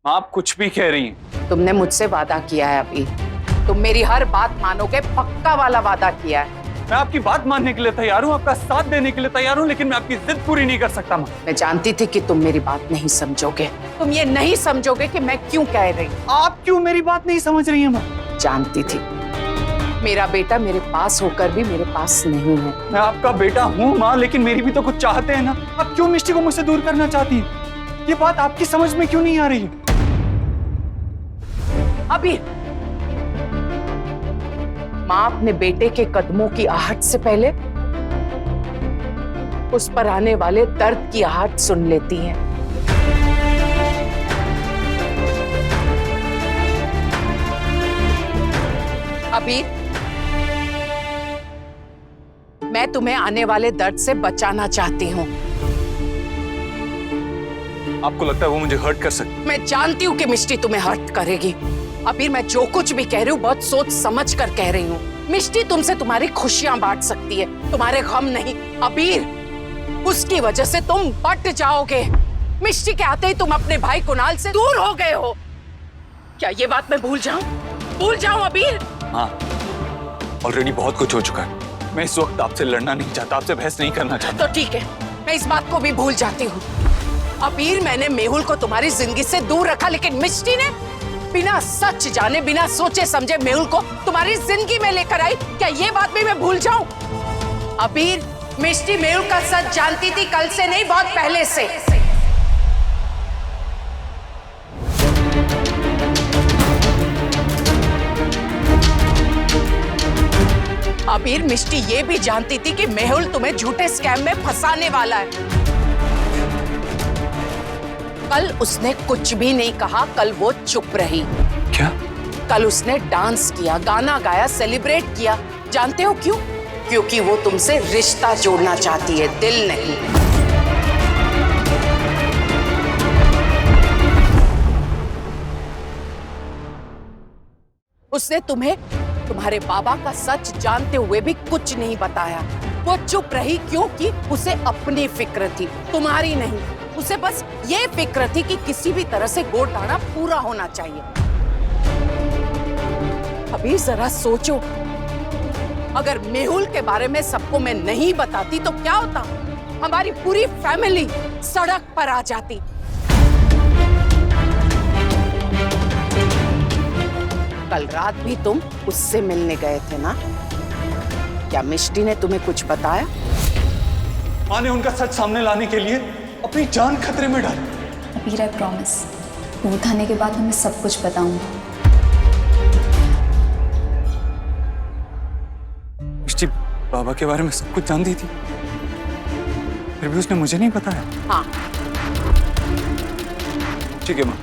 आप कुछ भी कह रही हैं। तुमने मुझसे वादा किया है अभी, तुम मेरी हर बात मानोगे, पक्का वाला वादा किया है। मैं आपकी बात मानने के लिए तैयार हूँ, आपका साथ देने के लिए तैयार हूँ, लेकिन मैं आपकी जिद पूरी नहीं कर सकता माँ। मैं जानती थी कि तुम मेरी बात नहीं समझोगे, तुम ये नहीं समझोगे कि मैं क्यों कह रही हूँ। आप क्यों मेरी बात नहीं समझ रही हैं माँ? जानती थी मेरा बेटा मेरे पास होकर भी मेरे पास नहीं है। मैं आपका बेटा हूँ माँ, लेकिन मेरी भी तो कुछ चाहते हैं ना। आप क्यों मिष्टी को मुझसे दूर करना चाहती हैं? ये बात आपकी समझ में क्यों नहीं आ रही है? अभी माँ अपने बेटे के कदमों की आहट से पहले उस पर आने वाले दर्द की आहट सुन लेती है। अभी मैं तुम्हें आने वाले दर्द से बचाना चाहती हूँ। आपको लगता है वो मुझे हर्ट कर सकती? मैं जानती हूँ कि मिष्टी तुम्हें हर्ट करेगी। अबीर, मैं जो कुछ भी कह रही हूँ बहुत सोच समझ कर कह रही हूँ। मिष्टी तुमसे तुम्हारी खुशियां बांट सकती है, तुम्हारे गम नहीं। अबीर, उसकी वजह से तुम बट जाओगे। मिष्टी के आते ही तुम अपने भाई कुणाल से दूर हो गए हो। क्या ये बात मैं भूल जाऊं अबीर? हाँ, ऑलरेडी बहुत कुछ हो चुका है। मैं इस वक्त आपसे लड़ना नहीं चाहता, आपसे बहस नहीं करना चाहता। तो ठीक है, मैं इस बात को भी भूल जाती हूँ। अबीर, मैंने मेहुल को तुम्हारी जिंदगी से दूर रखा, लेकिन मिष्टी ने बिना सच जाने, बिना सोचे समझे मेहुल को तुम्हारी जिंदगी में लेकर आई। क्या ये बात भी मैं भूल जाऊं? अबीर, मिष्टी मेहुल का सच जानती थी, कल से नहीं, बहुत पहले से। अबीर, मिष्टी ये भी जानती थी कि मेहुल तुम्हें झूठे स्कैम में फंसाने वाला है। कल उसने कुछ भी नहीं कहा, कल वो चुप रही। क्या? कल उसने डांस किया, गाना गाया, सेलिब्रेट किया। जानते हो क्यों? क्योंकि वो तुमसे रिश्ता जोड़ना चाहती है, दिल नहीं। उसने तुम्हें तुम्हारे बाबा का सच जानते हुए भी कुछ नहीं बताया। वो चुप रही क्योंकि उसे अपनी फिक्र थी, तुम्हारी नहीं। उसे बस ये फिक्र थी कि किसी भी तरह से घोटाला पूरा होना चाहिए। अभी जरा सोचो, अगर मेहुल के बारे में सबको मैं नहीं बताती तो क्या होता? हमारी पूरी फैमिली सड़क पर आ जाती। कल रात भी तुम उससे मिलने गए थे ना? क्या मिष्टी ने तुम्हें कुछ बताया? माँ ने उनका सच सामने लाने के लिए अपनी जान खतरे में डाली। अबीर, आई प्रॉमिस, बूथ आने के बाद मैं सब कुछ बताऊंगी। मिष्टी बाबा के बारे में सब कुछ जानती थी, फिर भी उसने मुझे नहीं बताया। हाँ। ठीक है माँ,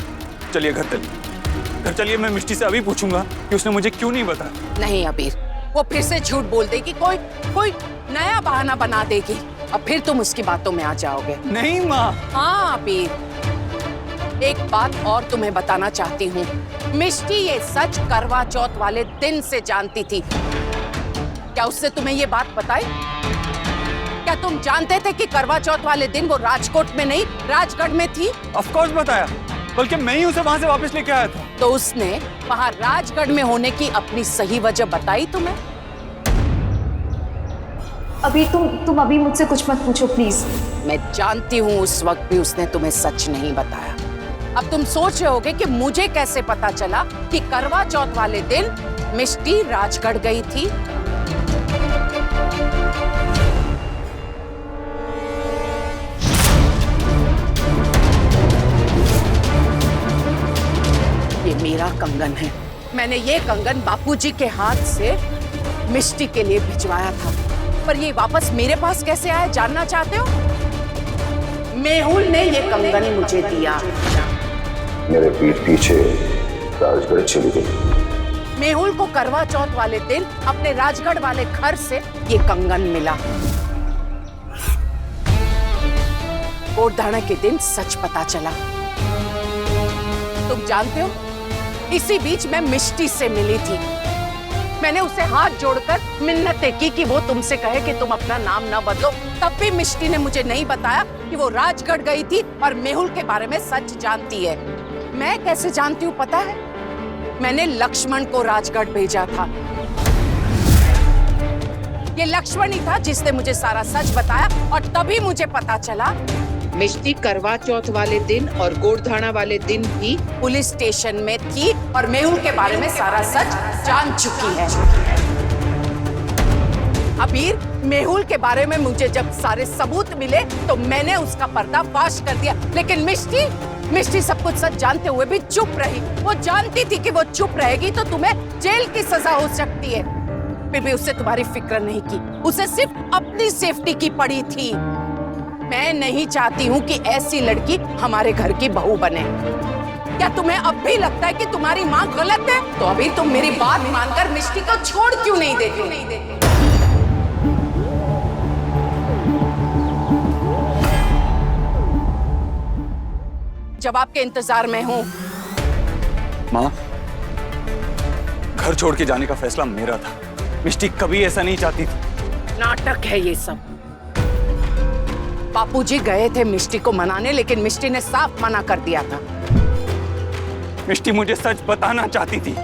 चलिए घर चलिए। घर चलिए, मैं मिष्टी से अभी पूछूंगा कि उसने मुझे क्यों नहीं बताया। नहीं अबीर, वो फिर से झूठ बोल देगी, कोई नया बहाना बना देगी, अब फिर तुम उसकी बातों में आ जाओगे। नहीं माँ। हाँ अबीर, एक बात और तुम्हें बताना चाहती हूँ। मिष्टी ये सच करवा चौथ वाले दिन से जानती थी। क्या उससे तुम्हें ये बात बताई? क्या तुम जानते थे कि करवा चौथ वाले दिन वो राजकोट में नहीं, राजगढ़ में थी? ऑफ कोर्स बताया, बल्कि मैं ही उसे वहां से वापस लेके आया था। तो उसने वहां राजगढ़ में होने की अपनी सही वजह बताई तुम्हें? अभी तुम अभी मुझसे कुछ मत पूछो प्लीज। मैं जानती हूँ उस वक्त भी उसने तुम्हें सच नहीं बताया। अब तुम सोच रहे होगे कि मुझे कैसे पता चला कि करवा चौथ वाले दिन मिष्टी राजगढ़ गई थी। ये मेरा कंगन है। मैंने ये कंगन बापूजी के हाथ से मिष्टी के लिए भिजवाया था, पर ये वापस मेरे पास कैसे आया जानना चाहते हो? मेहुल ने ये कंगन मुझे दिया। मेरे पीठ पीछे राजगढ़ चली गई। मेहुल को करवा चौथ वाले दिन अपने राजगढ़ वाले घर से ये कंगन मिला। गोदाना के दिन सच पता चला। तुम जानते हो, इसी बीच मैं मिष्टी से मिली थी। मैंने उसे हाथ जोड़कर मिन्नतें की कि वो तुमसे कहे कि तुम अपना नाम ना बदलो। तब भी मिष्टी ने मुझे नहीं बताया कि वो राजगढ़ गई थी और मेहुल के बारे में सच जानती है। मैं कैसे जानती हूँ पता है? मैंने लक्ष्मण को राजगढ़ भेजा था। ये लक्ष्मण ही था जिसने मुझे सारा सच बताया और तभी मुझे पता चला मिष्टी करवा चौथ वाले दिन और गोड़धाना वाले दिन भी पुलिस स्टेशन में थी और मेहुल के बारे में सारा सच जान चुकी है। अबीर, मेहुल के बारे में मुझे जब सारे सबूत मिले तो मैंने उसका पर्दाफाश कर दिया, लेकिन मिष्टी सब कुछ सच जानते हुए भी चुप रही। वो जानती थी कि वो चुप रहेगी तो तुम्हें जेल की सजा हो सकती है, फिर भी उससे तुम्हारी फिक्र नहीं की। उसे सिर्फ अपनी सेफ्टी की पड़ी थी। मैं नहीं चाहती हूँ कि ऐसी लड़की हमारे घर की बहू बने। क्या तुम्हें अब भी लगता है कि तुम्हारी माँ गलत है? तो अभी तुम मेरी बात मानकर मिष्टी को छोड़ क्यों नहीं देती? जवाब के इंतजार में हूँ। माँ, घर छोड़ के जाने का फैसला मेरा था। मिष्टी कभी ऐसा नहीं चाहती थी। नाटक है ये सब। बापूजी गए थे मिष्टी को मनाने, लेकिन मिष्टी ने साफ मना कर दिया था। मिष्टी मुझे सच बताना चाहती थी,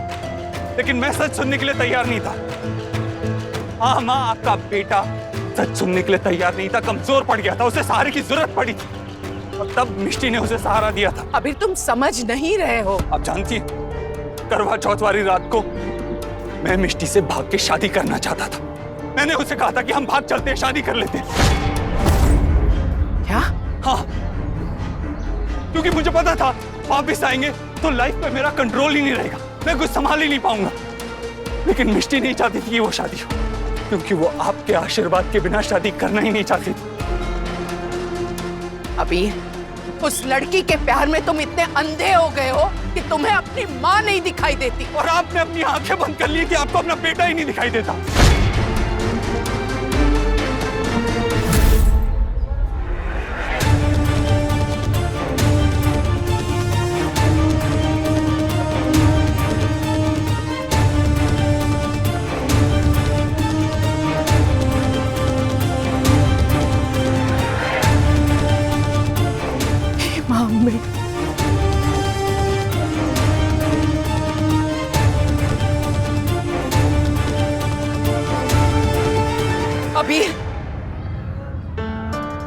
लेकिन मैं सच सुनने के लिए तैयार नहीं था। हाँ माँ, आपका बेटा सच सुनने के लिए तैयार नहीं था, कमजोर पड़ गया था, उसे सहारे की जरूरत पड़ी थी और तब मिष्टी ने उसे सहारा दिया था। अभी तुम समझ नहीं रहे हो। आप जानती हैं, करवा चौथ वाली रात को मैं मिष्टी से भाग के शादी करना चाहता था। मैंने उसे कहा था कि हम भाग चलते हैं, शादी कर लेते हैं। क्या? हाँ, क्योंकि मुझे पता था वापिस आएंगे तो लाइफ पे मेरा कंट्रोल ही नहीं रहेगा, मैं कुछ संभाल ही नहीं पाऊंगा। लेकिन मिष्टी नहीं चाहती थी कि वो शादी हो, क्योंकि वो आपके आशीर्वाद के बिना शादी करना ही नहीं चाहती थी। अभी उस लड़की के प्यार में तुम इतने अंधे हो गए हो कि तुम्हें अपनी माँ नहीं दिखाई देती। और आपने अपनी आंखें बंद कर ली कि आपको अपना बेटा ही नहीं दिखाई देता।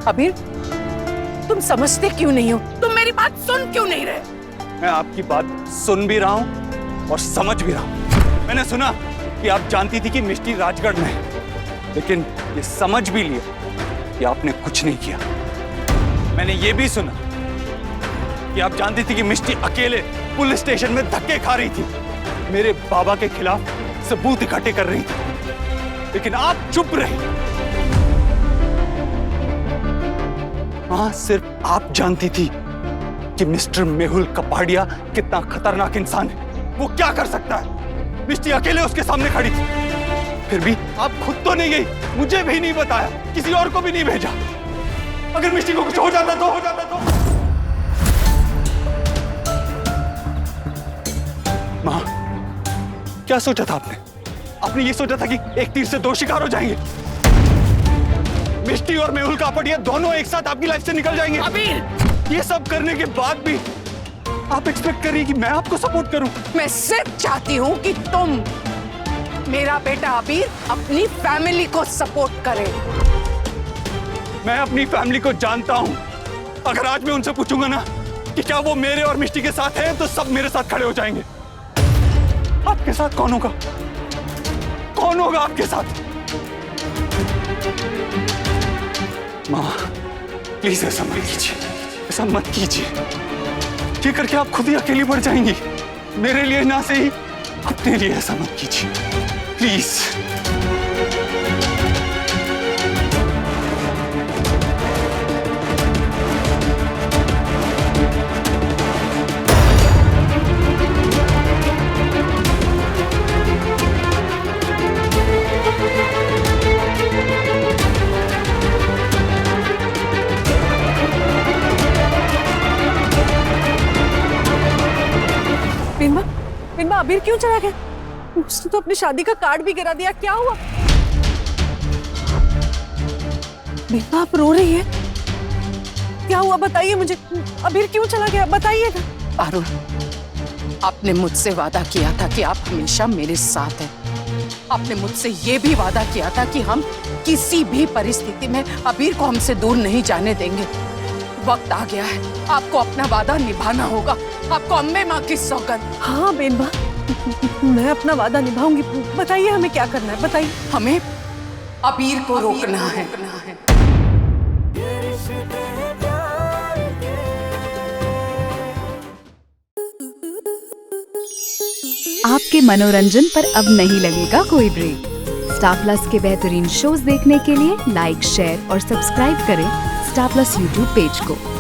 अबीर, तुम समझते क्यों नहीं हो? तुम मेरी बात सुन क्यों नहीं रहे? मैं आपकी बात सुन भी रहा हूं और समझ भी रहा हूं। मैंने सुना कि आप जानती थी कि मिष्टी राजगढ़ में है, लेकिन ये समझ भी लिया कि आपने कुछ नहीं किया। मैंने ये भी सुना कि आप जानती थी कि मिष्टी अकेले पुलिस स्टेशन में धक्के खा रही थी, मेरे बाबा के खिलाफ सबूत इकट्ठे कर रही थी, लेकिन आप चुप रही। हाँ, सिर्फ आप जानती थी कि मिस्टर मेहुल कपाड़िया कितना खतरनाक इंसान है, वो क्या कर सकता है। मिष्टी अकेले उसके सामने खड़ी थी, फिर भी आप खुद तो नहीं गई, मुझे भी नहीं बताया, किसी और को भी नहीं भेजा। अगर मिष्टी को कुछ हो जाता तो माँ, क्या सोचा था आपने? आपने ये सोचा था कि एक तीर से दो शिकार हो जाएंगे? मिष्टी और मेहुल कापड़िया दोनों एक साथ आपकी लाइफ से निकल जाएंगे? अबीर, ये सब करने के बाद भी आप एक्सपेक्ट कर रही कि मैं आपको सपोर्ट करूं? मैं सिर्फ चाहती हूँ कि तुम, मेरा बेटा अबीर, अपनी फैमिली को सपोर्ट करे। मैं अपनी फैमिली को जानता हूं। अगर आज मैं उनसे पूछूंगा ना कि क्या वो मेरे और मिष्टी के साथ हैं, तो सब मेरे साथ खड़े हो जाएंगे। आपके साथ कौन होगा? कौन होगा आपके साथ? माँ, प्लीज ऐसा मत कीजिए, ऐसा मत कीजिए। ये करके आप खुद ही अकेली पड़ जाएंगी। मेरे लिए ना सही, अपने लिए ऐसा मत कीजिए, प्लीज। बिन्बा, अबीर क्यों चला गया? उसने तो अपनी शादी का कार्ड भी गिरा दिया। क्या हुआ? बिन्बा, आप रो रही है? क्या हुआ बताइए मुझे। अबीर क्यों चला गया, बताइए ना। अरुण, आपने मुझसे वादा किया था कि आप हमेशा मेरे साथ हैं। आपने मुझसे ये भी वादा किया था कि हम किसी भी परिस्थिति में अबीर को हमसे दूर नहीं जाने देंगे। वक्त आ गया है, आपको अपना वादा निभाना होगा। आपको अम्बे माँ की सौगंध। हाँ बेनबा, मैं अपना वादा निभाऊंगी। बताइए हमें क्या करना है, बताइए। हमें अबीर को रोकना है। आपके मनोरंजन पर अब नहीं लगेगा कोई ब्रेक। स्टार प्लस के बेहतरीन शोज देखने के लिए लाइक, शेयर और सब्सक्राइब करें स्टार प्लस यूट्यूब पेज को।